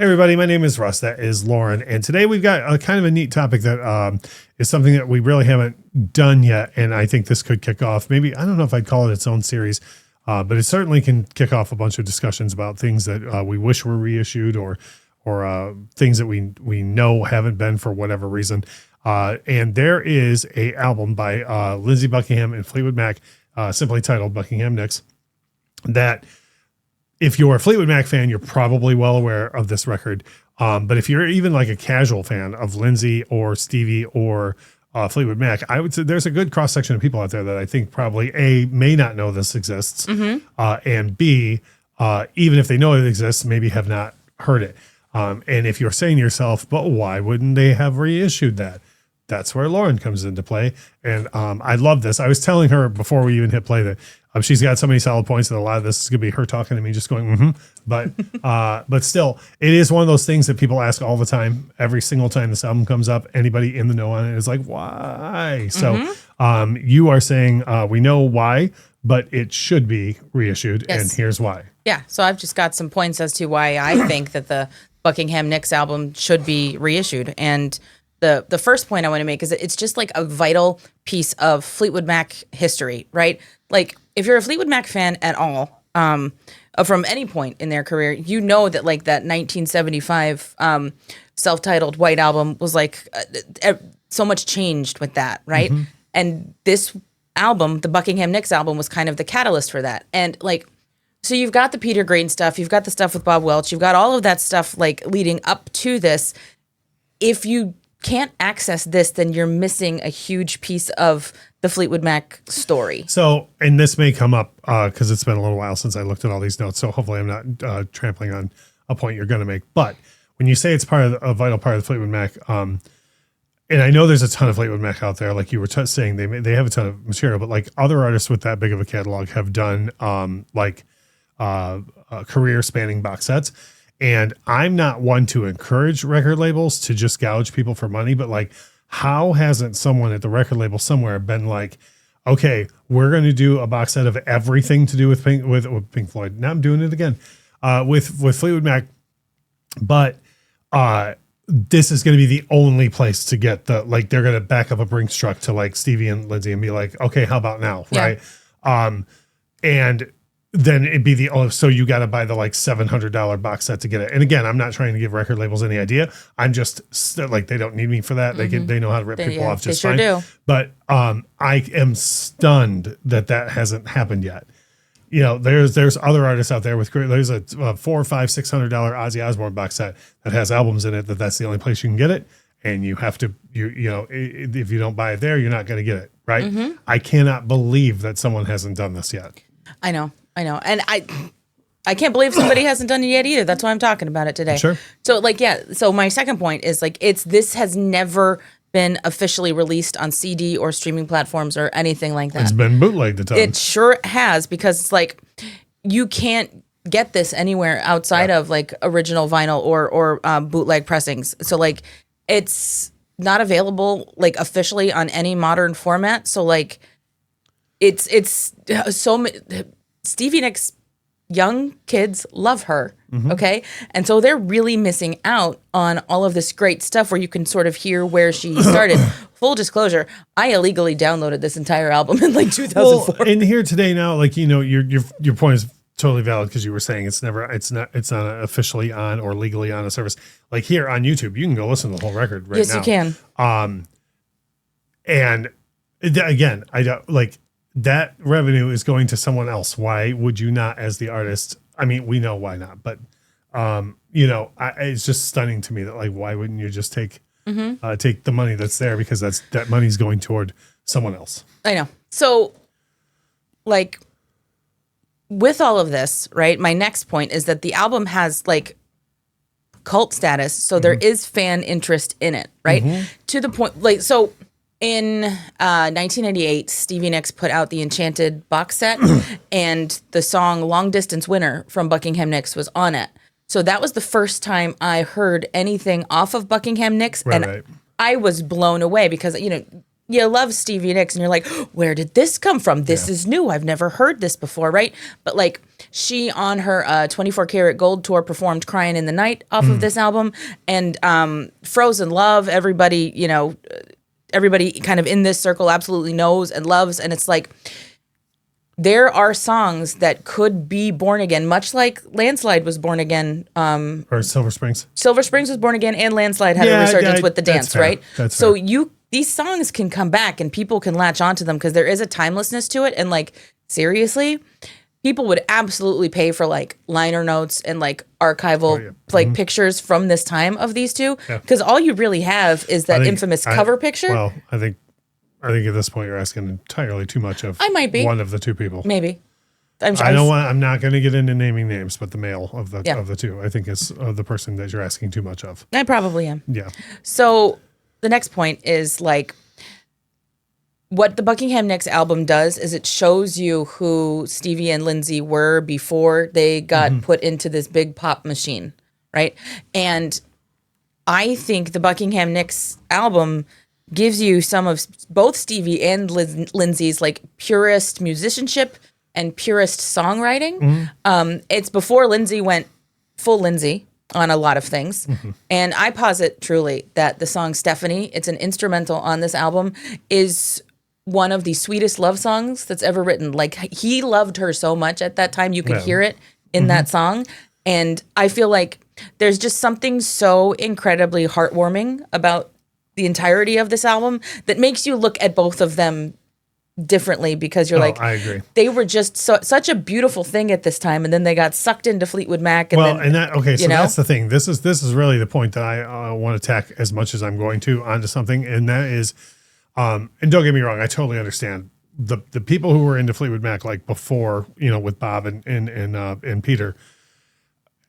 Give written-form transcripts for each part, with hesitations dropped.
Hey everybody, my name is Russ. That is Lauren. And today we've got a kind of a neat topic that is something that we really haven't done yet. And I think this could kick off, maybe, I don't know if I'd call it its own series, but it certainly can kick off a bunch of discussions about things that we wish were reissued or things that we know haven't been for whatever reason. And there is a album by Lindsey Buckingham and Fleetwood Mac, simply titled Buckingham Nicks, that if you're a Fleetwood Mac fan, you're probably well aware of this record. But if you're even like a casual fan of Lindsey or Stevie or Fleetwood Mac, I would say there's a good cross section of people out there that I think probably A, may not know this exists, and B, even if they know it exists, maybe have not heard it. And if you're saying to yourself, but why wouldn't they have reissued that? That's where Lauren comes into play. And I love this. I was telling her before we even hit play that she's got so many solid points that a lot of this is going to be her talking to me, just going, but still, it is one of those things that people ask all the time. Every single time this album comes up, anybody in the know on it is like, why? So you are saying we know why, but it should be reissued. Yes. And here's why. Yeah. So I've just got some points as to why I think that the Buckingham Nicks album should be reissued. And the first point I want to make is that it's just like a vital piece of Fleetwood Mac history, right? Like if you're a Fleetwood Mac fan at all, from any point in their career, you know that like that 1975 self-titled White Album was like so much changed with that, right? And this album, the Buckingham Nicks album, was kind of the catalyst for that. And like, so you've got the Peter Green stuff, you've got the stuff with Bob Welch, you've got all of that stuff like leading up to this. If you can't access this, then you're missing a huge piece of the Fleetwood Mac story. So, and this may come up because it's been a little while since I looked at all these notes, so hopefully I'm not trampling on a point you're going to make. But when you say it's part of a vital part of the Fleetwood Mac, and I know there's a ton of Fleetwood Mac out there, like you were saying, they have a ton of material, but like other artists with that big of a catalog have done career spanning box sets. And I'm not one to encourage record labels to just gouge people for money, but like, how hasn't someone at the record label somewhere been like, okay, we're going to do a box set of everything to do with Pink Floyd. Now I'm doing it again, with Fleetwood Mac, but this is going to be the only place to get they're going to back up a Brinks truck to like Stevie and Lindsey and be like, okay, how about now, right? And then it'd be so you got to buy the like $700 box set to get it. And again, I'm not trying to give record labels any idea. I'm just like, they don't need me for that. They know how to rip people off just fine. Do. But I am stunned that hasn't happened yet. You know, there's other artists out there there's a $400, $500, $600 Ozzy Osbourne box set that has albums in it. That's the only place you can get it. And you have to, if you don't buy it there, you're not going to get it. Right. I cannot believe that someone hasn't done this yet. I know. And I can't believe somebody hasn't done it yet either. That's why I'm talking about it today. Sure. So like, yeah. So my second point is like, this has never been officially released on CD or streaming platforms or anything like that. It's been bootlegged a ton. It sure has, because it's like, you can't get this anywhere outside of like original vinyl or bootleg pressings. So like, it's not available like officially on any modern format. So like, it's so Stevie Nicks young kids love her. Okay. And so they're really missing out on all of this great stuff where you can sort of hear where she started. Full disclosure, I illegally downloaded this entire album in like 2004. Well, in here today now, like, your point is totally valid, because you were saying it's not officially on or legally on a service. Like here on YouTube, you can go listen to the whole record right now. Yes, you can. And again, I don't like, that revenue is going to someone else. Why would you not, as the artist? I mean, we know why not, but it's just stunning to me that like, why wouldn't you just take the money that's there, because that money's going toward someone else. I know. So like with all of this, right? My next point is that the album has like cult status. So there is fan interest in it, right? To the point, like, so in 1998, Stevie Nicks put out the Enchanted box set, and the song Long Distance Winner from Buckingham Nicks was on it. So that was the first time I heard anything off of Buckingham Nicks, and I was blown away, because, you love Stevie Nicks and you're like, where did this come from? This is new. I've never heard this before, right? But like she on her 24 Karat Gold tour performed Crying in the Night off of this album, and Frozen Love, everybody, you know, everybody kind of in this circle absolutely knows and loves, and it's like there are songs that could be born again, much like Landslide was born again. Or Silver Springs. Silver Springs was born again, and Landslide had a resurgence with the dance, right? That's so fair. These songs can come back and people can latch onto them because there is a timelessness to it. And like, seriously, people would absolutely pay for like liner notes and like archival like pictures from this time of these two. Because all you really have is that infamous cover picture. Well, I think at this point you're asking entirely too much of I might be. one of the two people. Maybe. I'm not going to get into naming names, but the male of the two, I think is the person that you're asking too much of. I probably am. Yeah. So the next point is like what the Buckingham Nicks album does is it shows you who Stevie and Lindsey were before they got put into this big pop machine, right? And I think the Buckingham Nicks album gives you some of both Stevie and Lindsey's like purest musicianship and purest songwriting. It's before Lindsey went full Lindsey on a lot of things. And I posit truly that the song Stephanie, it's an instrumental on this album, is one of the sweetest love songs that's ever written. Like he loved her so much at that time. You could hear it in that song. And I feel like there's just something so incredibly heartwarming about the entirety of this album that makes you look at both of them differently because you're like, I agree. They were just such a beautiful thing at this time, and then they got sucked into Fleetwood Mac. And that's the thing. This is really the point that I want to tack as much as I'm going to onto something, and that is, and don't get me wrong, I totally understand the people who were into Fleetwood Mac like before, you know, with Bob and Peter,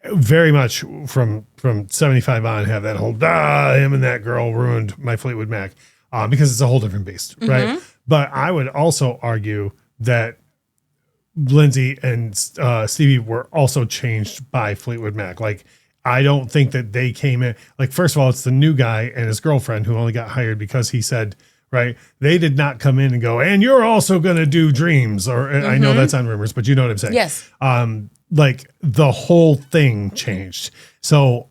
very much from 75 on have that whole him and that girl ruined my Fleetwood Mac because it's a whole different beast, right? But I would also argue that Lindsey and Stevie were also changed by Fleetwood Mac. Like, I don't think that they came in. Like, first of all, it's the new guy and his girlfriend who only got hired because he said, right? They did not come in and go, and you're also going to do Dreams. Or I know that's on Rumors, but you know what I'm saying. Yes. Like, the whole thing changed. So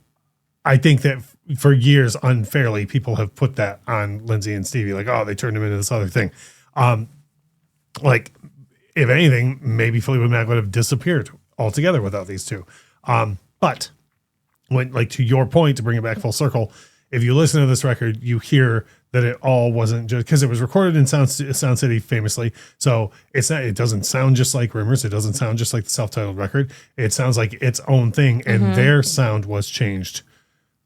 I think that for years, unfairly, people have put that on Lindsey and Stevie, like, oh, they turned him into this other thing. Like, if anything, maybe Fleetwood Mac would have disappeared altogether without these two. But when, like, to your point, to bring it back full circle, if you listen to this record, you hear that it all wasn't just because it was recorded in Sound City famously. So it doesn't sound just like Rumors. It doesn't sound just like the self-titled record. It sounds like its own thing, and their sound was changed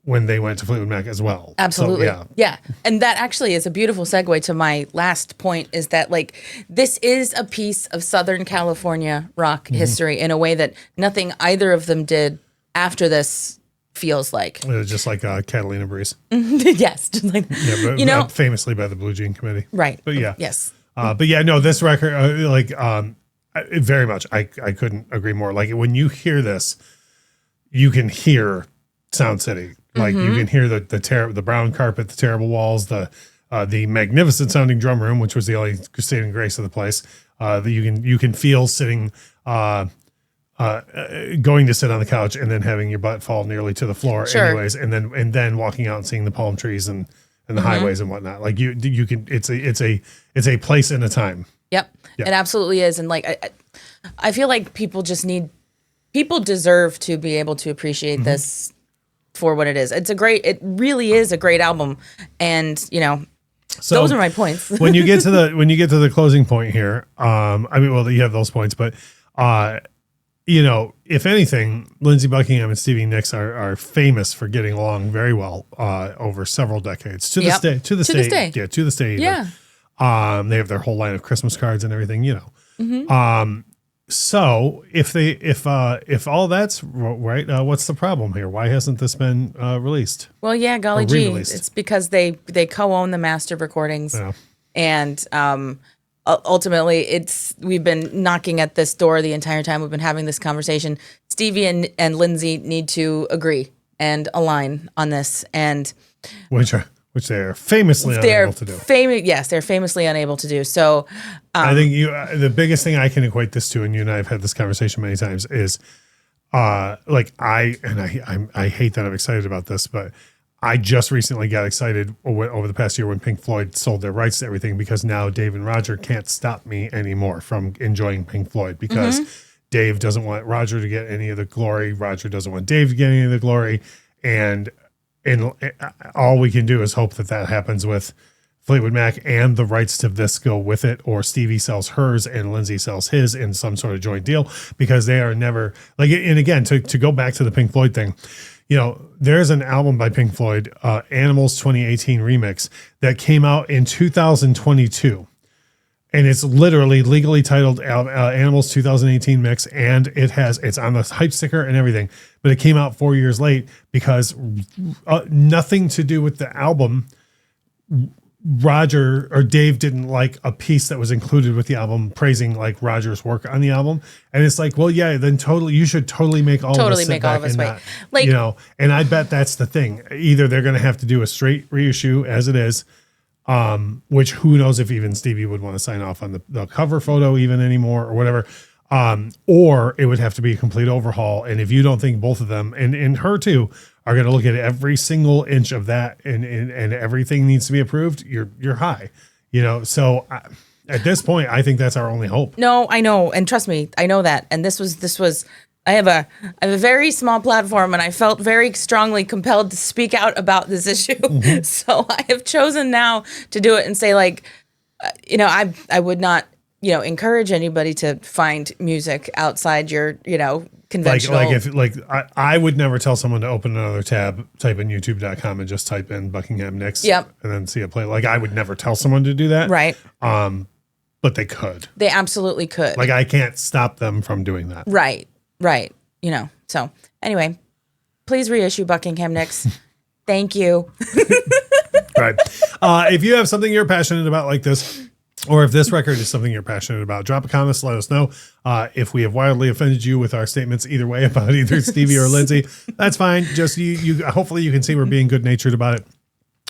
when they went to Fleetwood Mac as well. Absolutely. So, yeah. And that actually is a beautiful segue to my last point, is that like this is a piece of Southern California rock history in a way that nothing either of them did after this feels like. Just like Catalina Breeze. Yes. Just like, but, you know, famously by the Blue Jean Committee. Right. But yeah. Yes. But yeah, no, this record, very much, I couldn't agree more. Like, when you hear this, you can hear Sound City. Like, you can hear the brown carpet, the terrible walls, the magnificent sounding drum room, which was the only saving grace of the place. That you can feel sitting, going to sit on the couch and then having your butt fall nearly to the floor, anyways, and then walking out and seeing the palm trees and the highways and whatnot. Like, you can, it's a place and a time. Yep. It absolutely is, and like I feel like people deserve to be able to appreciate this for what it is. It really is a great album. And, you know, so those are my points. when you get to the closing point here, you have those points, but, you know, if anything, Lindsey Buckingham and Stevie Nicks are famous for getting along very well, over several decades to this day. Yeah. To this day. Even. Yeah. They have their whole line of Christmas cards and everything, you know. So if all that's right, what's the problem here? Why hasn't this been released? Well, yeah, golly gee, it's because they co-own the master recordings, and ultimately, we've been knocking at this door the entire time we've been having this conversation. Stevie and Lindsey need to agree and align on this, and which which they are famously They're unable to do. Yes, they're famously unable to do. So I think the biggest thing I can equate this to, and you and I have had this conversation many times, is like I hate that I'm excited about this, but I just recently got excited over the past year when Pink Floyd sold their rights to everything, because now Dave and Roger can't stop me anymore from enjoying Pink Floyd, because Dave doesn't want Roger to get any of the glory. Roger doesn't want Dave to get any of the glory. And all we can do is hope that that happens with Fleetwood Mac, and the rights to this go with it, or Stevie sells hers and Lindsey sells his in some sort of joint deal, because they are never like, and again, to go back to the Pink Floyd thing, you know, there's an album by Pink Floyd, Animals 2018 Remix, that came out in 2022. And it's literally legally titled Animals 2018 Mix, and it's on the hype sticker and everything. But it came out 4 years late because nothing to do with the album. Roger or Dave didn't like a piece that was included with the album praising like Roger's work on the album. And it's like, well, yeah, then you should totally make all of us sit back and not, like, you know, and I bet that's the thing. Either they're going to have to do a straight reissue as it is, which who knows if even Stevie would want to sign off on the cover photo even anymore or whatever. Or it would have to be a complete overhaul. And if you don't think both of them and her too are going to look at every single inch of that and everything needs to be approved, you're high, you know? So at this point, I think that's our only hope. No, I know. And trust me, I know that. And this was, I have a very small platform, and I felt very strongly compelled to speak out about this issue. Mm-hmm. So I have chosen now to do it and say, like, you know, I would not, you know, encourage anybody to find music outside your, you know, conventional. I would never tell someone to open another tab, type in youtube.com and just type in Buckingham Nicks, and then see a play. Like, I would never tell someone to do that. Right. But they could. They absolutely could. Like, I can't stop them from doing that. Right. Right. You know, so anyway, please reissue Buckingham Nicks. Thank you. Right. If you have something you're passionate about like this, or if this record is something you're passionate about, drop a comment, let us know. If we have wildly offended you with our statements either way about either Stevie or Lindsey, that's fine. Just you hopefully you can see we're being good natured about it.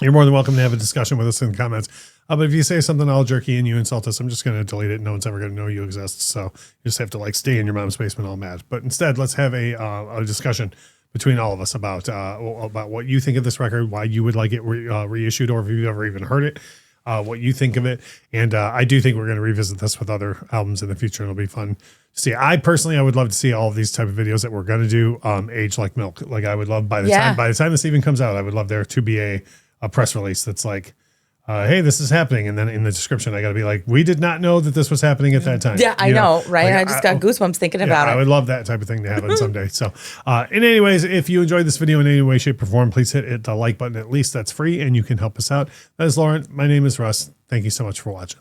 You're more than welcome to have a discussion with us in the comments. But if you say something all jerky and you insult us, I'm just going to delete it. No one's ever going to know you exist. So you just have to like stay in your mom's basement all mad. But instead, let's have a discussion between all of us about what you think of this record, why you would like it reissued, or if you've ever even heard it. What you think of it. And I do think we're going to revisit this with other albums in the future. It'll be fun to see. I would love to see all of these type of videos that we're going to do age like milk. Like, I would love by the time this even comes out, I would love there to be a press release that's like, hey, this is happening. And then in the description, I got to be like, we did not know that this was happening at that time. Yeah, I know, right? Like, I just got goosebumps thinking about it. I would love that type of thing to happen someday. So in anyways, if you enjoyed this video in any way, shape, or form, please hit the like button. At least that's free and you can help us out. That is Lauren. My name is Russ. Thank you so much for watching.